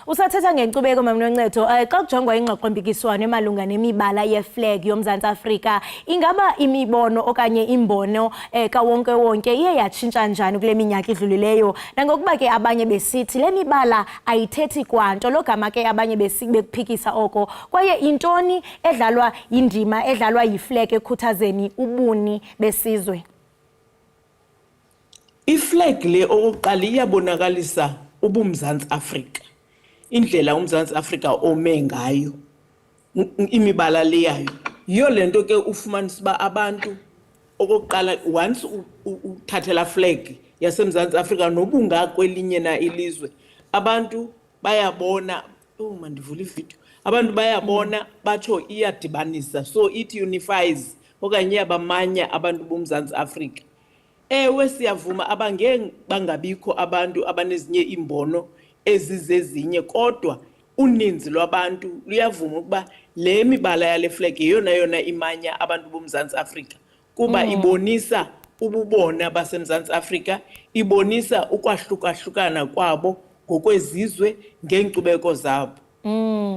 Usathetha ngenkcubeko Mama Noncedo, xa kujongwa ingxoxo-mpikiswano emalunga nemibala yeflag yoMzantsi Afrika, ingaba imibono okanye imbono kawonke-wonke iye yatshintsha njani kule minyaka idlulileyo? Nangokuba ke abanye besithi le mibala ayithethi kwanto, logama ke abanye bekuphikisa oko. Kwaye intoni edlalwa yindima edlalwa yiflag ekhuthazeni ubuni besizwe? Iflag le okokuqala iyabonakalisa ubuMzantsi Afrika, indlela uMzantsi Afrika ome ngayo, imibala le yayo. Yiyo le nto ke ufumanisa uba abantu okokuqala once uthathela flag yaseMzantsi Afrika nobungakwelinye na ilizwe, abantu bayabona, mandivule ividiyo, abantu bayabona batsho iyadibanisa, so it unifies okanye iyabamanya abantu boMzantsi Afrika. Ewe siyavuma bangabikho abantu abanezinye imbono ezizezinye, kodwa uninzi lwabantu luyavuma ukuba le mibala yale flag yona imanya abantu boMzantsi Afrika kuba ibonisa ububona baseMzantsi Afrika, ibonisa ukwahlukahlukana kwabo ngokwezizwe ngeenkcubeko zabo.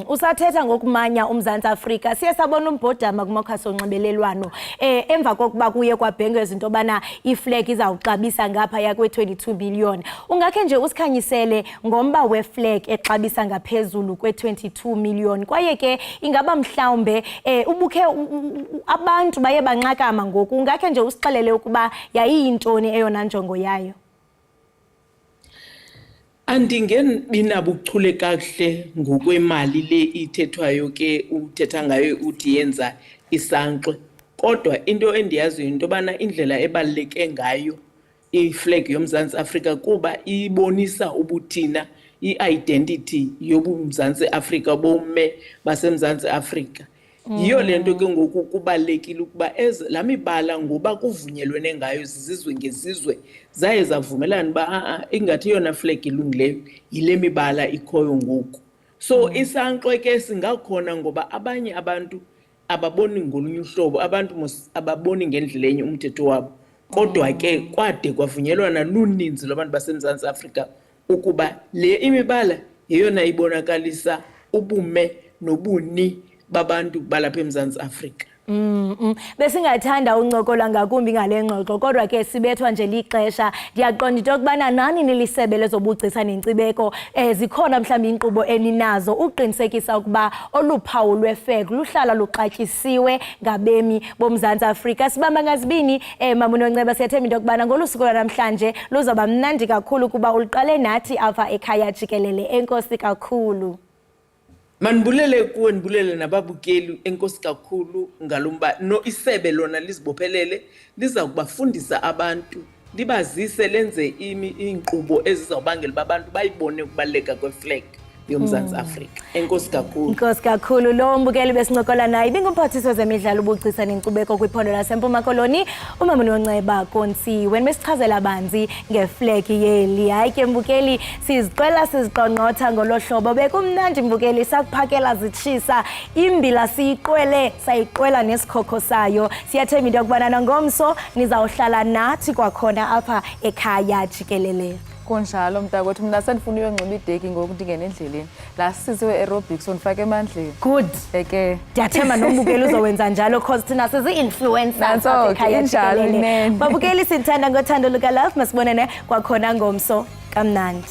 Usathetha ngokumanya uMzantsi Afrika, siye sabona umbhodama kumakhasi onxibelelwano emva kokuba kuye kwabhengezwa into yobana iflag izawuxabisa ngaphaya kwe-22 billion. Ungakhe nje usikhanyisele ngomba weflag exabisa ngaphezulu kwe-22 million, kwaye ke ingaba mhlawumbe ubukhe abantu baye banxakama ngoku, ungakhe nje usixelele ukuba yayiyintoni eyona njongo yayo? Andingebi nabuchule kakuhle ngokwemali le ithethwayo ke uthetha ngayo uthi yenza isankxwe, kodwa into endiyaziyo into yobana indlela ebaluleke ngayo iflag yoMzantsi Afrika kuba ibonisa ubuthina, i-identity yobuMzantsi Afrika, bomme baseMzantsi Afrika. Yiyo le nto ke ngoku kubalulekile ukuba laa mibala ngoba kuvunyelwene ngayo zizizwe ngezizwe zaye zavumelana uba ingathi yona flag ilungileyo yile mibala ikhoyo ngoku. So isankxwe ke singakhona ngoba abanye abantu ababoni ngolunye uhlobo, abantu ababoni ngendlela enye umthetho wabo, kodwa ke kwade kwavunyelwana luninzi lwabantu baseMzantsi Afrika ukuba le imibala yeyona ibonakalisa ubume nobuni babantu balapha eMzantsi Afrika. Besingathanda uncokola ngakumbi ngale ngxoxo kodwa ke sibethwa nje lixesha. Ndiyaqonda into yokubana nani nilisebe lezobugcisa nenkcubeko zikhona mhlawumbi inkqubo eninazo uqinisekisa ukuba oluphawu lwefeg luhlala luxatyisiwe ngabemi boMzantsi Afrika. Sibamba ngazibini Mama Nonceba, siyathemba into yokubana ngolusuku lwanamhlanje luzawuba mnandi kakhulu kuba uliqale nathi apha ekhaya Jikelele. Enkosi kakhulu. Manibulele kuwe, ndibulele nababukeli, enkosi kakhulu ngalomba no isebe lona lizibophelele liza kubafundisa abantu libazise lenze inkqubo ezizawubangela abantu bayibone ukubaleka kweflag yoMzantsi Afrika. Enkosi kakhulu. Enkosi kakhulu. Lo mbukeli besincokola naye ibingumphathiswa wezemidlalo ubugcisa nenkcubeko kwiphondo laseMpuma Koloni uMama Nonceba Kontsiwe besichazela banzi ngeflag yeli. Hayi ke mbukeli sizicela siziqongqotha ngolo hlobo bekumnandi mbukeli sakuphakela zitshisa imbila siyiqwele sayiqwela nesikhokho sayo. Siyathemba into yokubana nangomso nizawuhlala nathi kwakhona apha ekhaya Jikelele. Kunjalo mntakwethu, mna sendifuna uyonxiba ideki ngoku ndingena endleleni. La sisiwe aerobics undifake emandleni. Good. Eke. Ndiyathemba nombukeli uzowenza njalo cause thina sizi-influencers apha ekhaya Jikelele. Babukeli sithanda ngothando luka love, masibonane kwakhona ngomso kamnandi.